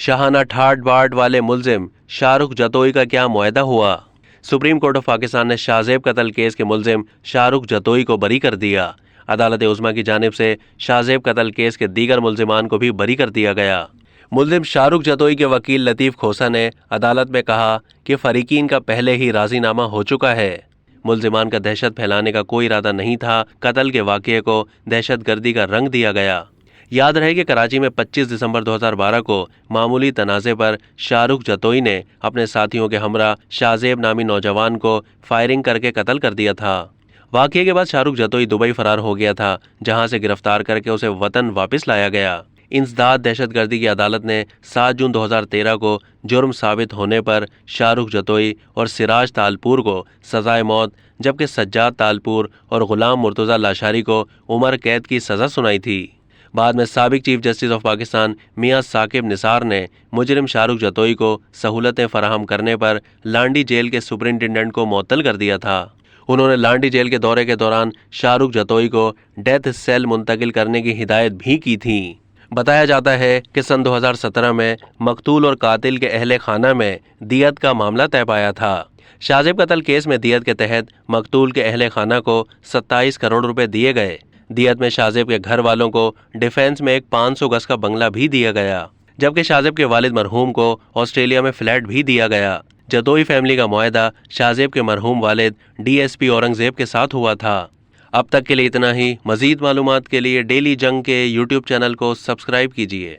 شاہانہ ٹھاٹ باٹ والے ملزم شاہ رخ جتوئی کا کیا معاہدہ ہوا؟ سپریم کورٹ آف پاکستان نے شاہ زیب قتل کیس کے ملزم شاہ رخ جتوئی کو بری کر دیا۔ عدالت عظمیٰ کی جانب سے شاہ زیب قتل کیس کے دیگر ملزمان کو بھی بری کر دیا گیا۔ ملزم شاہ رخ جتوئی کے وکیل لطیف کھوسہ نے عدالت میں کہا کہ فریقین کا پہلے ہی راضی نامہ ہو چکا ہے۔ ملزمان کا دہشت پھیلانے کا کوئی ارادہ نہیں تھا۔ قتل کے واقعے کو دہشت گردی کا رنگ دیا گیا۔ یاد رہے کہ کراچی میں 25 دسمبر 2012 کو معمولی تنازع پر شاہ رخ جتوئی نے اپنے ساتھیوں کے ہمراہ شاہ زیب نامی نوجوان کو فائرنگ کر کے قتل کر دیا تھا۔ واقعے کے بعد شاہ رخ جتوئی دبئی فرار ہو گیا تھا، جہاں سے گرفتار کر کے اسے وطن واپس لایا گیا۔ انسداد دہشت گردی کی عدالت نے 7 جون 2013 کو جرم ثابت ہونے پر شاہ رخ جتوئی اور سراج تالپور کو سزائے موت، جبکہ سجاد تالپور اور غلام مرتضیٰ لاشاری کو عمر قید کی سزا سنائی تھی۔ بعد میں سابق چیف جسٹس آف پاکستان میاں ثاقب نثار نے مجرم شاہ رخ جتوئی کو سہولتیں فراہم کرنے پر لانڈی جیل کے سپرنٹینڈنٹ کو معطل کر دیا تھا۔ انہوں نے لانڈی جیل کے دورے کے دوران شاہ رخ جتوئی کو ڈیتھ سیل منتقل کرنے کی ہدایت بھی کی تھی۔ بتایا جاتا ہے کہ سن 2017 میں مقتول اور قاتل کے اہل خانہ میں دیت کا معاملہ طے پایا تھا۔ شاہ زیب قتل کیس میں دیت کے تحت مقتول کے اہل خانہ کو 27 کروڑ روپے دیے گئے۔ دیت میں شاہ زیب کے گھر والوں کو ڈیفینس میں ایک 500 گز کا بنگلہ بھی دیا گیا، جبکہ شاہ زیب کے والد مرحوم کو آسٹریلیا میں فلیٹ بھی دیا گیا۔ جتوئی فیملی کا معاہدہ شاہ زیب کے مرحوم والد ڈی ایس پی اورنگ زیب کے ساتھ ہوا تھا۔ اب تک کے لیے اتنا ہی۔ مزید معلومات کے لیے ڈیلی جنگ کے یوٹیوب چینل کو سبسکرائب کیجیے۔